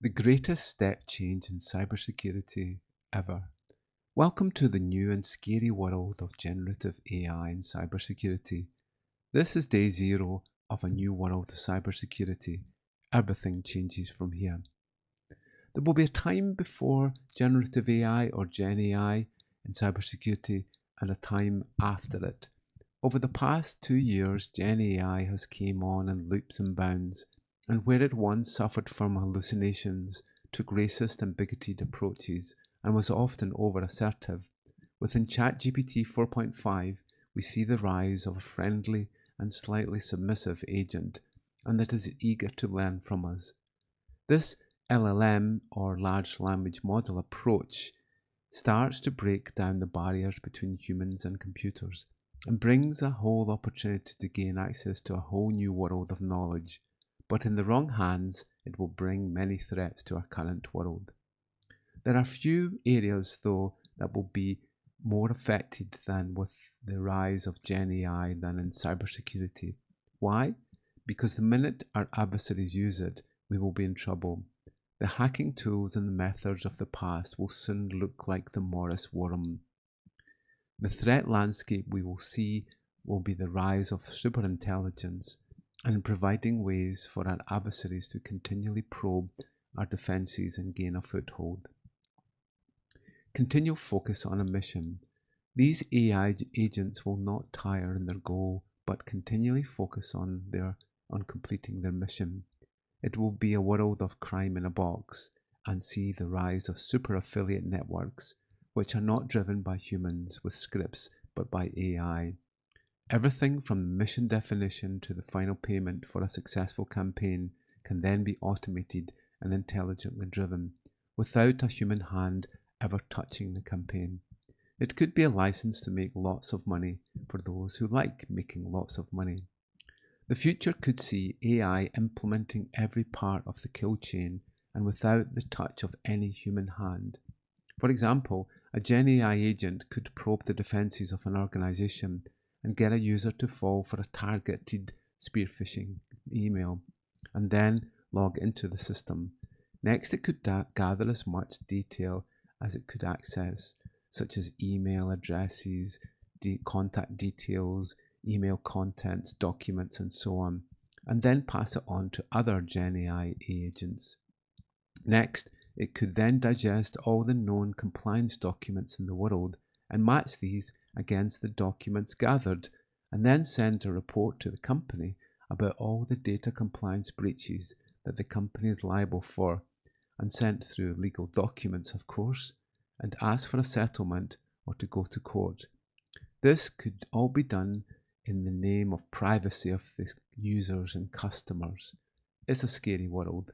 The greatest step change in cybersecurity ever. Welcome to the new and scary world of generative AI and cybersecurity. This is day zero of a new world of cybersecurity. Everything changes from here. There will be a time before generative AI or Gen AI in cybersecurity and a time after it. Over the past 2 years, Gen AI has came on in leaps and bounds, and where it once suffered from hallucinations, took racist and bigoted approaches, and was often over-assertive, within ChatGPT 4.5 we see the rise of a friendly and slightly submissive agent, and that is eager to learn from us. This LLM, or large language model approach, starts to break down the barriers between humans and computers, and brings a whole opportunity to gain access to a whole new world of knowledge. But in the wrong hands, it will bring many threats to our current world. There are few areas, though, that will be more affected than with the rise of Gen AI than in cybersecurity. Why? Because the minute our adversaries use it, we will be in trouble. The hacking tools and the methods of the past will soon look like the Morris worm. The threat landscape we will see will be the rise of superintelligence and providing ways for our adversaries to continually probe our defences and gain a foothold. Continual focus on a mission. These AI agents will not tire in their goal, but continually focus on completing their mission. It will be a world of crime in a box, and see the rise of super affiliate networks, which are not driven by humans with scripts, but by AI. Everything from mission definition to the final payment for a successful campaign can then be automated and intelligently driven, without a human hand ever touching the campaign. It could be a license to make lots of money for those who like making lots of money. The future could see AI implementing every part of the kill chain and without the touch of any human hand. For example, a Gen AI agent could probe the defenses of an organization and get a user to fall for a targeted spear phishing email, and then log into the system. Next, it could gather as much detail as it could access, such as email addresses, contact details, email contents, documents, and so on, and then pass it on to other Gen AI agents. Next, it could then digest all the known compliance documents in the world and match these against the documents gathered, and then send a report to the company about all the data compliance breaches that the company is liable for, and sent through legal documents, of course, and ask for a settlement or to go to court. This could all be done in the name of privacy of the users and customers. It's a scary world.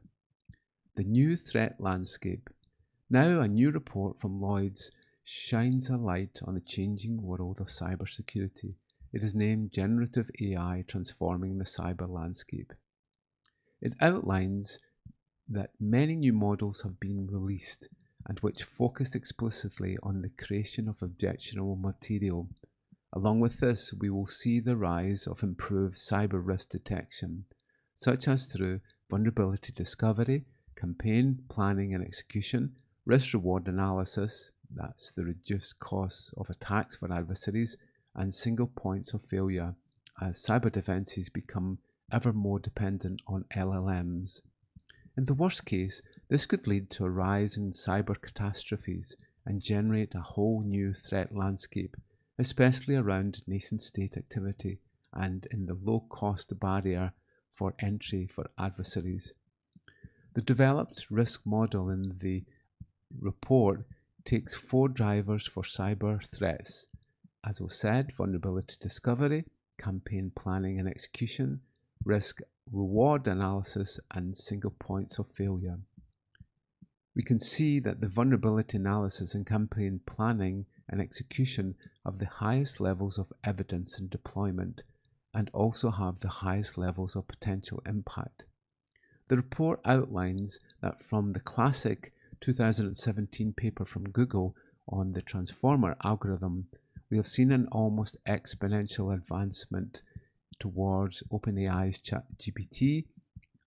The new threat landscape. Now a new report from Lloyd's shines a light on the changing world of cybersecurity. It is named Generative AI Transforming the Cyber Landscape. It outlines that many new models have been released and which focused explicitly on the creation of objectionable material. Along with this, we will see the rise of improved cyber risk detection, such as through vulnerability discovery, campaign planning and execution, risk-reward analysis, that's the reduced costs of attacks for adversaries, and single points of failure, as cyber defenses become ever more dependent on LLMs. In the worst case, this could lead to a rise in cyber catastrophes and generate a whole new threat landscape, especially around nation-state activity and in the low-cost barrier for entry for adversaries. The developed risk model in the report takes 4 drivers for cyber threats. As was said, vulnerability discovery, campaign planning and execution, risk reward analysis, and single points of failure. We can see that the vulnerability analysis and campaign planning and execution have the highest levels of evidence and deployment, and also have the highest levels of potential impact. The report outlines that from the classic 2017 paper from Google on the transformer algorithm, we have seen an almost exponential advancement towards OpenAI's ChatGPT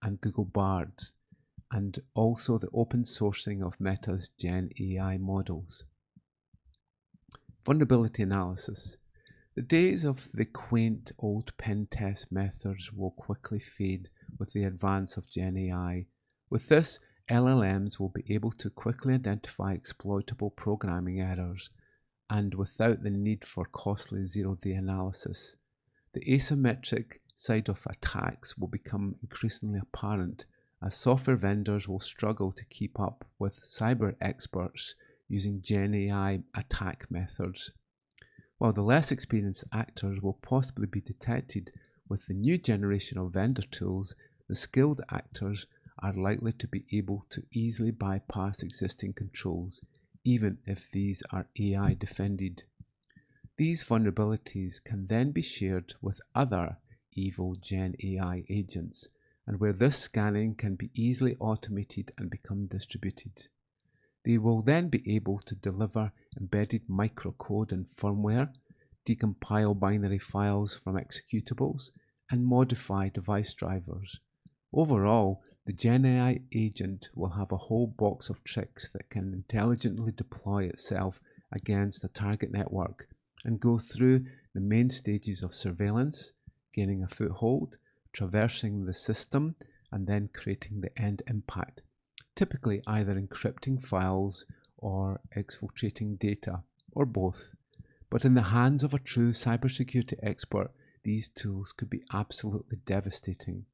and Google Bard. and also the open sourcing of Meta's Gen AI models. Vulnerability analysis. The days of the quaint old pen test methods will quickly fade with the advance of Gen AI. With this, LLMs will be able to quickly identify exploitable programming errors and without the need for costly zero-day analysis. The asymmetric side of attacks will become increasingly apparent as software vendors will struggle to keep up with cyber experts using Gen AI attack methods. While the less experienced actors will possibly be detected with the new generation of vendor tools, the skilled actors are likely to be able to easily bypass existing controls, even if these are AI defended. These vulnerabilities can then be shared with other evil Gen AI agents, and where this scanning can be easily automated and become distributed. They will then be able to deliver embedded microcode and firmware, decompile binary files from executables, and modify device drivers. Overall, the Gen AI agent will have a whole box of tricks that can intelligently deploy itself against a target network and go through the main stages of surveillance, gaining a foothold, traversing the system, and then creating the end impact, typically either encrypting files or exfiltrating data, or both. But in the hands of a true cybersecurity expert, these tools could be absolutely devastating.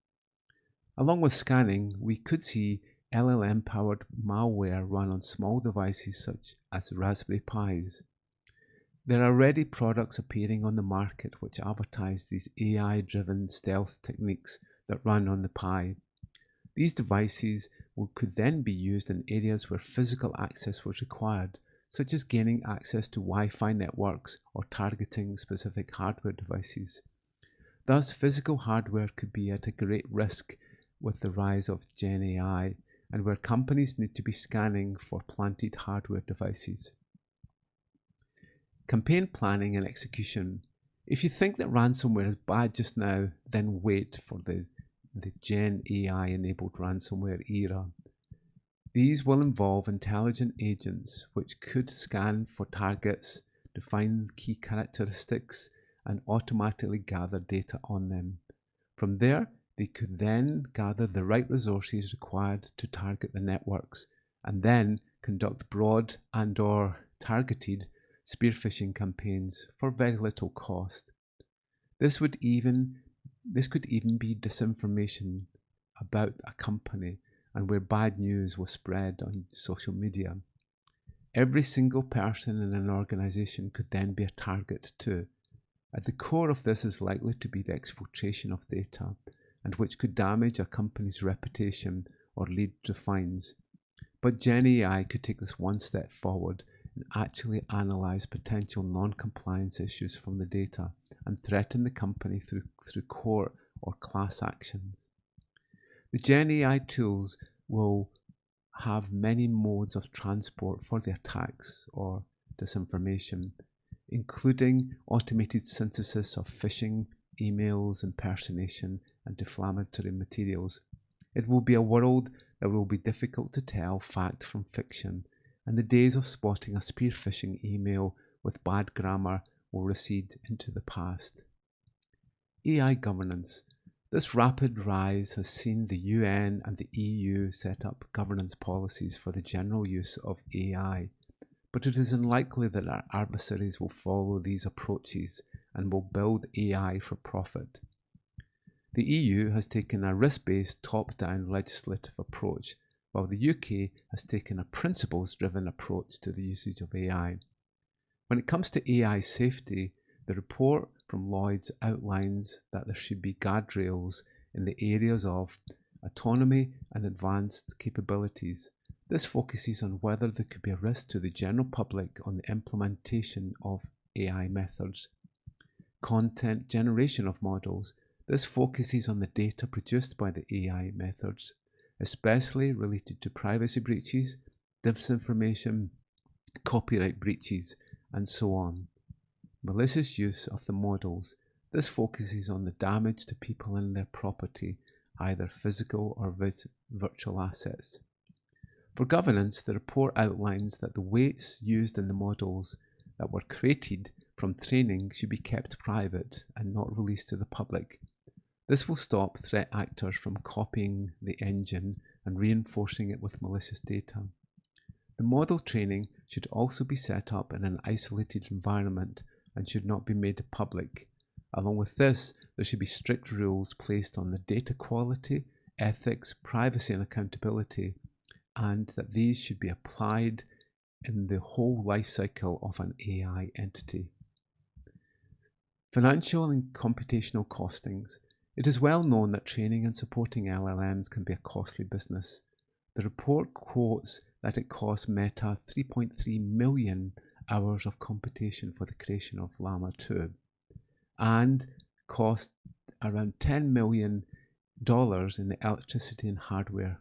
Along with scanning, we could see LLM-powered malware run on small devices such as Raspberry Pis. There are already products appearing on the market which advertise these AI-driven stealth techniques that run on the Pi. These devices could then be used in areas where physical access was required, such as gaining access to Wi-Fi networks or targeting specific hardware devices. Thus, physical hardware could be at a great risk with the rise of Gen AI, and where companies need to be scanning for planted hardware devices. Campaign planning and execution. If you think that ransomware is bad just now, then wait for the Gen AI enabled ransomware era. These will involve intelligent agents which could scan for targets, define key characteristics, and automatically gather data on them. From there, they could then gather the right resources required to target the networks, and then conduct broad and/or targeted spear phishing campaigns for very little cost. This could even be disinformation about a company and where bad news was spread on social media. Every single person in an organization could then be a target too. At the core of this is likely to be the exfiltration of data, and which could damage a company's reputation or lead to fines. But Gen AI could take this one step forward and actually analyze potential non-compliance issues from the data and threaten the company through court or class actions. The Gen AI tools will have many modes of transport for the attacks or disinformation, including automated synthesis of phishing, emails, impersonation, and defamatory materials. It will be a world that will be difficult to tell fact from fiction, and the days of spotting a spear phishing email with bad grammar will recede into the past. AI governance. This rapid rise has seen the UN and the EU set up governance policies for the general use of AI, but it is unlikely that our adversaries will follow these approaches and will build AI for profit. The EU has taken a risk-based top-down legislative approach, while the UK has taken a principles-driven approach to the usage of AI. When it comes to AI safety, the report from Lloyd's outlines that there should be guardrails in the areas of autonomy and advanced capabilities. This focuses on whether there could be a risk to the general public on the implementation of AI methods. Content generation of models. This focuses on the data produced by the AI methods, especially related to privacy breaches, disinformation, copyright breaches, and so on. Malicious use of the models. This focuses on the damage to people and their property, either physical or virtual assets. For governance, the report outlines that the weights used in the models that were created from training should be kept private and not released to the public. This will stop threat actors from copying the engine and reinforcing it with malicious data. The model training should also be set up in an isolated environment and should not be made public. Along with this, there should be strict rules placed on the data quality, ethics, privacy and accountability, and that these should be applied in the whole life cycle of an AI entity. Financial and computational costings. It is well known that training and supporting LLMs can be a costly business. The report quotes that it cost Meta 3.3 million hours of computation for the creation of Llama 2 and cost around $10 million in the electricity and hardware.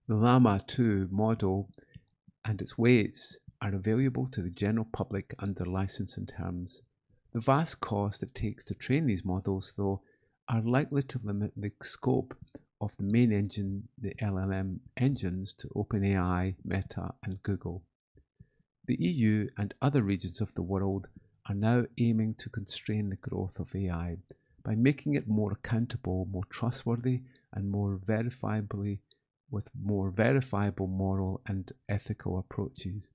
The Llama 2 model and its weights are available to the general public under licensing terms. The vast cost it takes to train these models, though, are likely to limit the scope of the main engine, the LLM engines, to OpenAI, Meta, and Google. The EU and other regions of the world are now aiming to constrain the growth of AI by making it more accountable, more trustworthy, and with more verifiable moral and ethical approaches.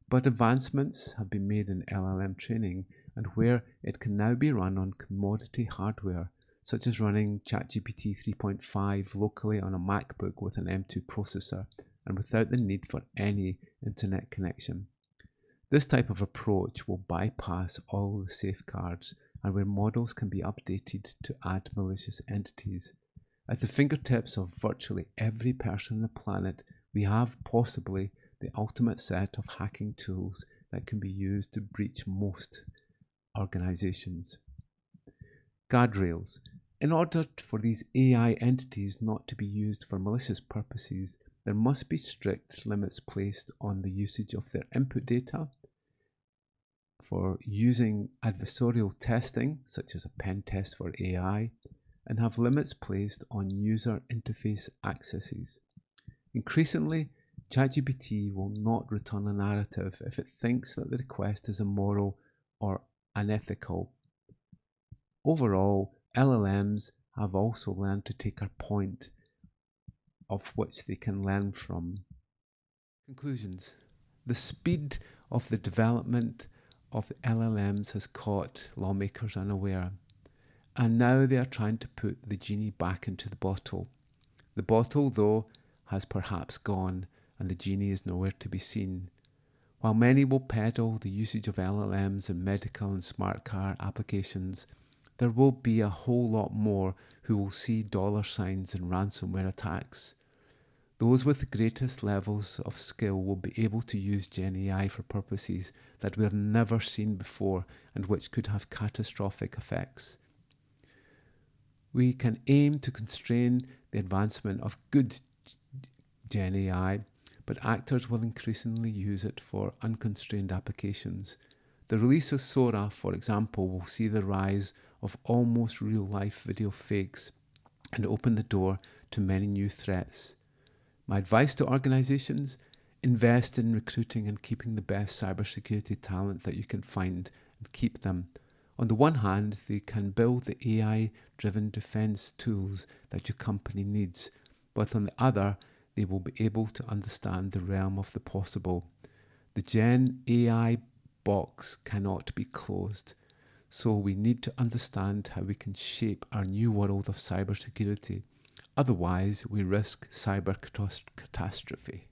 But advancements have been made in LLM training, and where it can now be run on commodity hardware, such as running ChatGPT 3.5 locally on a MacBook with an M2 processor and without the need for any internet connection. This type of approach will bypass all the safeguards and where models can be updated to add malicious entities. At the fingertips of virtually every person on the planet, we have possibly the ultimate set of hacking tools that can be used to breach most organizations. Guardrails. In order for these AI entities not to be used for malicious purposes, there must be strict limits placed on the usage of their input data, for using adversarial testing, such as a pen test for AI, and have limits placed on user interface accesses. Increasingly, ChatGPT will not return a narrative if it thinks that the request is immoral or unethical. Overall, LLMs have also learned to take a point of which they can learn from. Conclusions. The speed of the development of the LLMs has caught lawmakers unaware, and now they are trying to put the genie back into the bottle. The bottle, though, has perhaps gone, and the genie is nowhere to be seen. While many will peddle the usage of LLMs in medical and smart car applications, there will be a whole lot more who will see dollar signs and ransomware attacks. Those with the greatest levels of skill will be able to use Gen AI for purposes that we have never seen before and which could have catastrophic effects. We can aim to constrain the advancement of good Gen AI, but actors will increasingly use it for unconstrained applications. The release of Sora, for example, will see the rise of almost real-life video fakes and open the door to many new threats. My advice to organizations: invest in recruiting and keeping the best cybersecurity talent that you can find and keep them. On the one hand, they can build the AI-driven defense tools that your company needs, but on the other, they will be able to understand the realm of the possible. The Gen AI box cannot be closed, so we need to understand how we can shape our new world of cybersecurity. Otherwise, we risk cyber catastrophe.